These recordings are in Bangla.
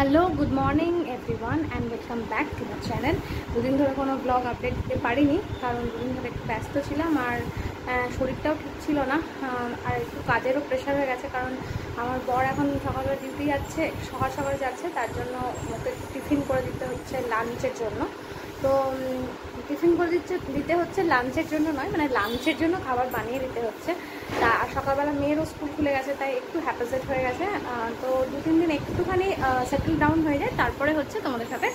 Hello, good morning everyone and welcome back to the channel. দুদিন ধরে কোনো ব্লগ আপডেট দিতে পারিনি, কারণ দুদিন ধরে একটু ব্যস্ত ছিলাম আর শরীরটাও ঠিক ছিল না, আর একটু কাজেরও প্রেশার হয়ে গেছে। কারণ আমার বর এখন সকালবেলা ডিউটি যাচ্ছে, সকাল সকাল যাচ্ছে, তার জন্য ওকে টিফিন করে দিতে হচ্ছে লাঞ্চের জন্য। তো টিফিন করে দিতে হচ্ছে লাঞ্চের জন্য নয়, মানে লাঞ্চের জন্য খাবার বানিয়ে দিতে হচ্ছে। তা সকালবেলা মেয়েরও স্কুল খুলে গেছে, তাই একটু হ্যাপাসেট হয়ে গেছে। তো 2-3 দিন একটুখানি সেটেল ডাউন হয়ে যায়, তারপরে হচ্ছে তোমাদের সাথে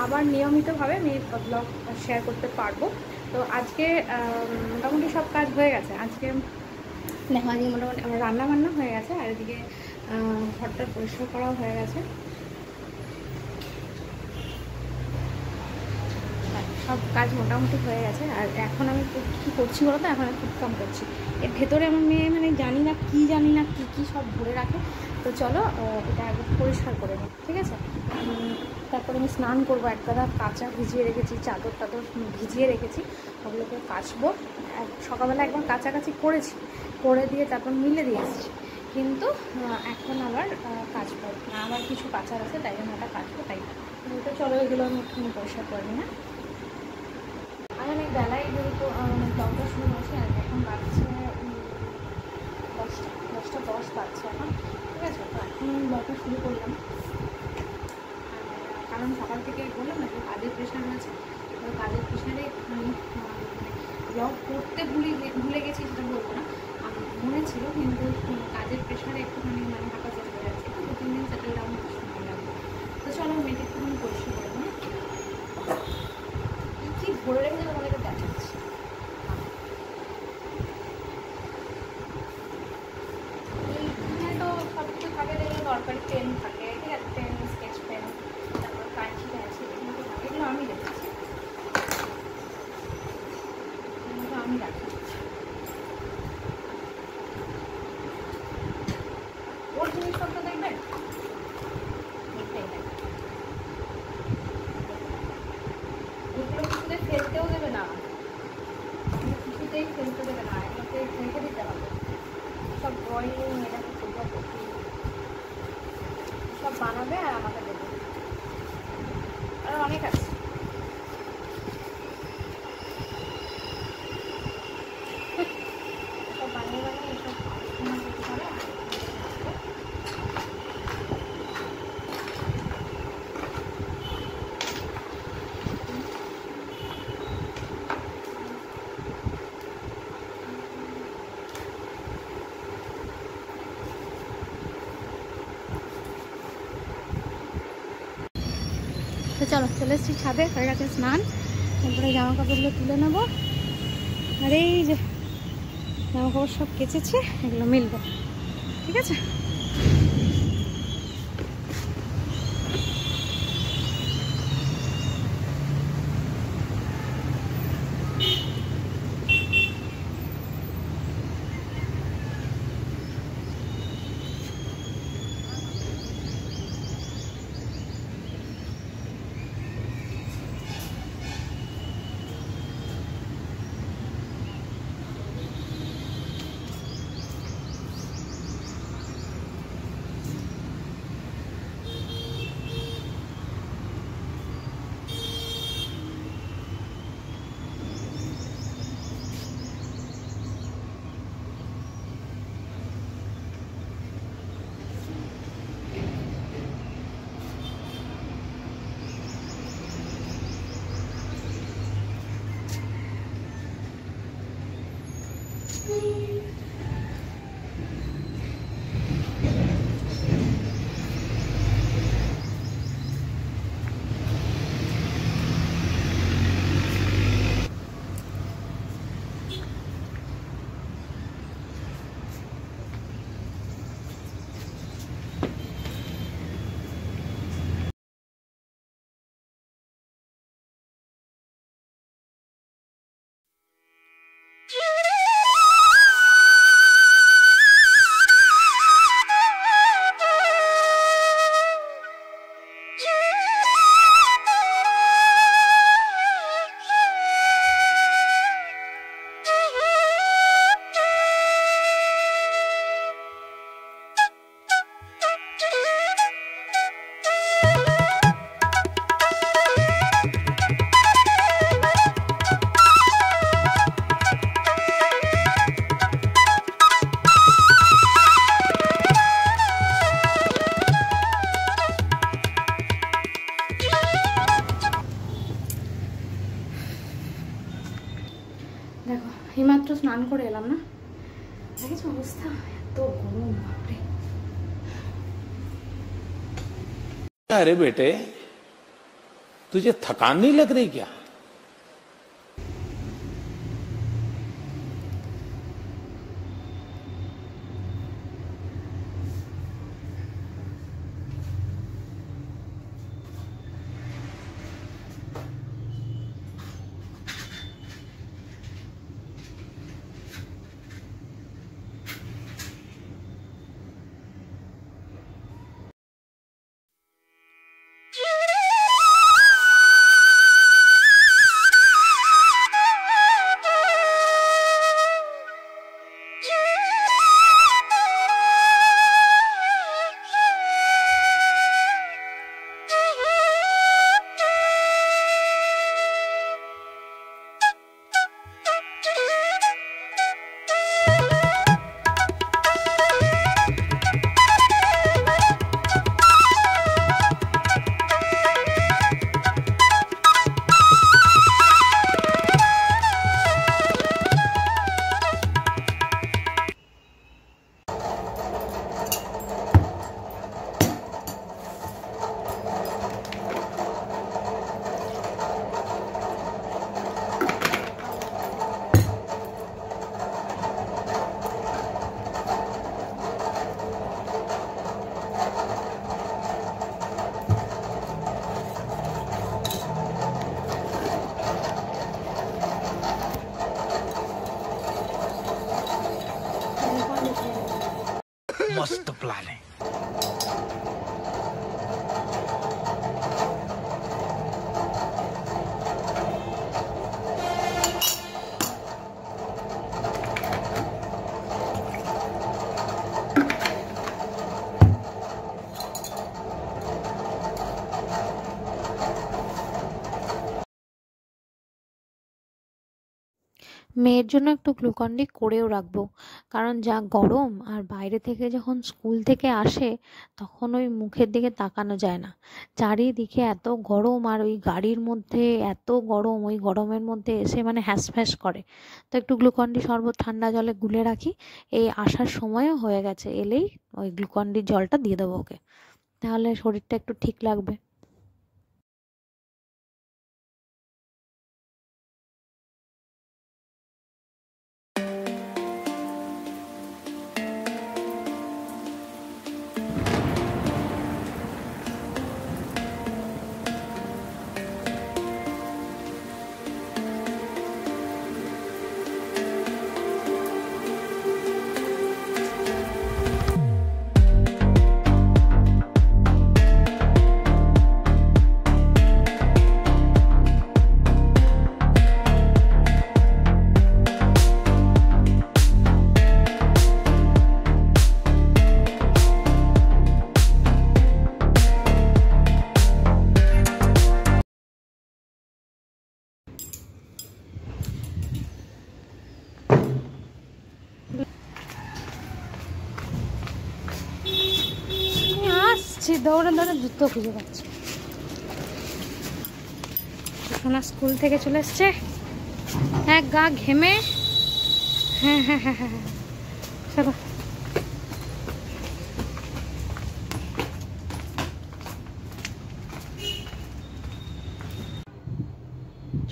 আবার নিয়মিতভাবে আমি ব্লগ শেয়ার করতে পারবো। তো আজকে মোটামুটি সব কাজ হয়ে গেছে। আজকে দেখো, আজকে মোটামুটি আমার রান্নাবান্না হয়ে গেছে, আর এদিকে ঘরটা পরিষ্কার করাও হয়ে গেছে। সব কাজ মোটামুটি হয়ে গেছে। আর এখন আমি কী করছি বলো তো, এখন আমি খুব কম করছি। এর ভেতরে আমার মেয়ে মানে জানি না কী সব ভরে রাখে। তো চলো এটা একবার পরিষ্কার করে নিই, ঠিক আছে? তারপরে আমি স্নান করবো। এক গাদা কাঁচা ভিজিয়ে রেখেছি, চাদর ভিজিয়ে রেখেছি, ওগুলোকে কাচবো। সকালবেলা একবার কাচাকাচি করে দিয়ে তারপর মিলে দিয়ে এসেছি, কিন্তু এখন আবার কাচবো। আবার কিছু কাচার আছে, তাই জন্য ওটা কাচবো। তাই তো চলো এগুলো আমি একটু পরিষ্কার করে নিই। আমি অনেক বেলায় যেহেতু ব্লগটা শুরু করেছি, আর এখন বাজছে 10:10 বাজছে এখন, ঠিক আছে? তো এখন আমি ব্লগটা শুরু করলাম, কারণ সকাল থেকে বললাম না যে কাজের প্রেশার রয়েছে। তো কাজের প্রেশারে আমি ব্লগ করতে ভুলে গেছি, সেটা বলবো না, মনে ছিল, কিন্তু কাজের প্রেশারে একটুখানি মানে হ্যাপাসেট হয়ে যাচ্ছে। 2-3 দিন সেটেল ডাউন হতে সময় লাগবে। তো চলো মেয়েকে একটুখানি পরিষ্কার করবো। কি ভরে রেখেছে তোমাদেরকে দেখাচ্ছি। এইখানে তো সব কিছু থাকে, যেগুলো দরকারি পেন থাকে, ঠিক আছে? পেন, স্কেচ পেন, তারপর কাঁচি এগুলো তো থাকে। এগুলো আমি রেখেছি, এগুলো আমি রাখি। ওর জিনিসপত্র দেখবে, এগুলো কিছুতে ফেলতেও দেবে না, কিছুতেই ফেলতে দেবে না, এগুলোকে রেখে দিতে হবে। সব ড্রয়িং, এটাকে ফটোগ্রাফি সব বানাবে আর আমাকে দেবে। আর অনেক আছে। সব বানিয়ে এসব পড়াশোনা করতে পারে। তো চলো, চলে এসেছি ছাদে, হয়ে গেছে স্নান। তারপরে জামা কাপড়গুলো তুলে নেবো, আর এই যে জামা কাপড় সব কেচেছে, এগুলো মিলবো, ঠিক আছে? এইমাত্র স্নান করে এলাম না, দেখেছো অবস্থা, এত গরম বাপরে। अरे बेटे तुझे थकान नहीं लग रही क्या? मस्त प्लान है। মেয়ের জন্য একটু গ্লুকন-ডি করেও রাখবো, কারণ যা গরম, আর বাইরে থেকে যখন স্কুল থেকে আসে তখন ওই মুখের দিকে তাকানো যায় না, চারিদিকে এত গরম, আর ওই গাড়ির মধ্যে এত গরম, ওই গরমের মধ্যে এসে মানে হ্যাসফ্যাস করে। তো একটু গ্লুকন-ডি শরবত ঠান্ডা জলে গুলে রাখি, এই আসার সময়ও হয়ে গেছে, এলেই ওই গ্লুকন-ডির জলটা দিয়ে দেবো ওকে, তাহলে শরীরটা একটু ঠিক লাগবে। দৌড়ে দৌড়ে জুতো খুঁজে পাচ্ছি। সোনা স্কুল থেকে চলে এসছে, এক গা ঘেমে। হ্যাঁ হ্যাঁ হ্যাঁ হ্যাঁ হ্যাঁ, চলো।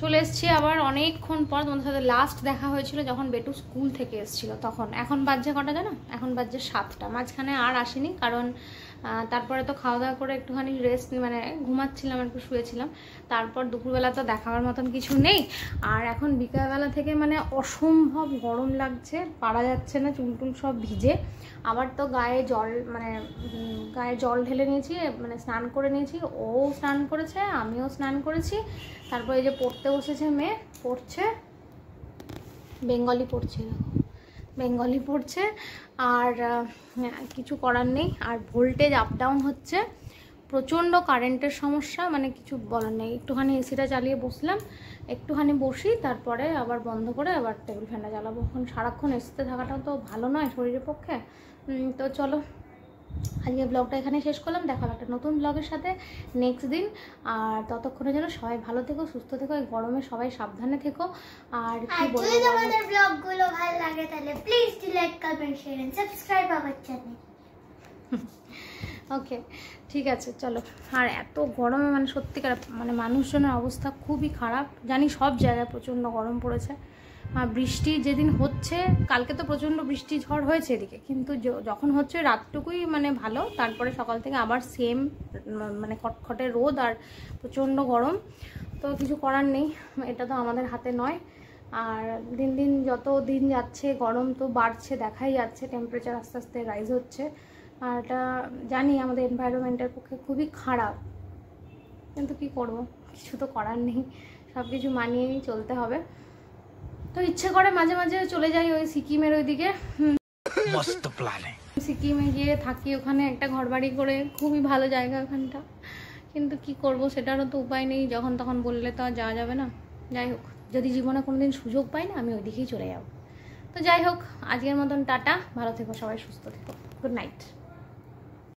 চলে এসছি আবার অনেকক্ষণ পর। তোমাদের সাথে লাস্ট দেখা হয়েছিল যখন বেটু স্কুল থেকে এসেছিলো তখন। এখন বাজছে কটা জানো? এখন বাজছে 7টা। মাঝখানে আর আসেনি, কারণ তারপরে তো খাওয়া দাওয়া করে একটুখানি রেস্ট, মানে ঘুমাচ্ছিলাম, একটু শুয়েছিলাম। তারপর দুপুরবেলা তো দেখাবার মতন কিছু নেই। আর এখন বিকালবেলা থেকে মানে অসম্ভব গরম লাগছে, পারা যাচ্ছে না, চুলটুল সব ভিজে। আবার তো গায়ে জল, মানে গায়ে জল ঢেলে নিয়েছি, মানে স্নান করে নিয়েছি। ও স্নান করেছে, আমিও স্নান করেছি। তারপর এই যে পড়তে বসেছে মেয়ে, পড়ছে, বেঙ্গলি পড়ছে, বেঙ্গলি পড়ছে। আর কিছু করার নেই। আর ভোল্টেজ আপ ডাউন হচ্ছে, প্রচণ্ড কারেন্টের সমস্যা, মানে কিছু বলার নেই। একটুখানি এসিটা চালিয়ে বসলাম, একটুখানি বসি, তারপরে আবার বন্ধ করে আবার টেবিল ফ্যানটা জ্বালাবো। এখন সারাক্ষণ এসিতে থাকাটাও তো ভালো নয় শরীরের পক্ষে। তো চলো আজকে ব্লগটা এখানে শেষ করলাম। দেখা হবে একটা নতুন ব্লগের সাথে নেক্সট দিন। আর ততক্ষণে যেন সবাই ভালো থেকো, সুস্থ থেকো, এই গরমে সবাই সাবধানে থেকো। আর কি বলবো, যদি তোমাদের ব্লগগুলো ভালো লাগে তাহলে please do like, comment, share and subscribe our channel. Okay, ঠিক আছে, চলো। আর এত গরমে মানে সত্যিকার মানে মানুষজনের অবস্থা খুবই খারাপ। জানি সব জায়গায় প্রচণ্ড গরম পড়েছে। আর বৃষ্টি যেদিন হচ্ছে, কালকে তো প্রচণ্ড বৃষ্টি ঝড় হয়েছে এদিকে, কিন্তু যখন হচ্ছে রাতটুকুই মানে ভালো, তারপরে সকাল থেকে আবার সেম মানে খটখটে রোদ আর প্রচণ্ড গরম। তো কিছু করার নেই, এটা তো আমাদের হাতে নয়। আর দিন দিন যত দিন যাচ্ছে গরম তো বাড়ছে, দেখাই যাচ্ছে, টেম্পারেচার আস্তে আস্তে রাইজ হচ্ছে। আর এটা জানি আমাদের এনভায়রনমেন্টের পক্ষে খুবই খারাপ, কিন্তু কি করব, কিছু তো করার নেই, সব কিছু মানিয়েই চলতে হবে। তো ইচ্ছে করে মাঝে মাঝে চলে যাই ওই সিকিমের ওইদিকে, मस्त प्लानिंग। সিকিমে গিয়ে থাকি, ওখানে একটা ঘরবাড়ি করে, খুবই ভালো জায়গা ওখানটা। কিন্তু কি করব, সেটারও তো উপায় নেই, যখন তখন বললে তো আর যাওয়া যাবে না। যাই হোক, যদি জীবনে কোনোদিন সুযোগ পাই না, আমি ওইদিকেই চলে যাব। তো যাই হোক, আজকের মতন টাটা, ভালো থেকো সবাই, সুস্থ থেকো, গুড নাইট।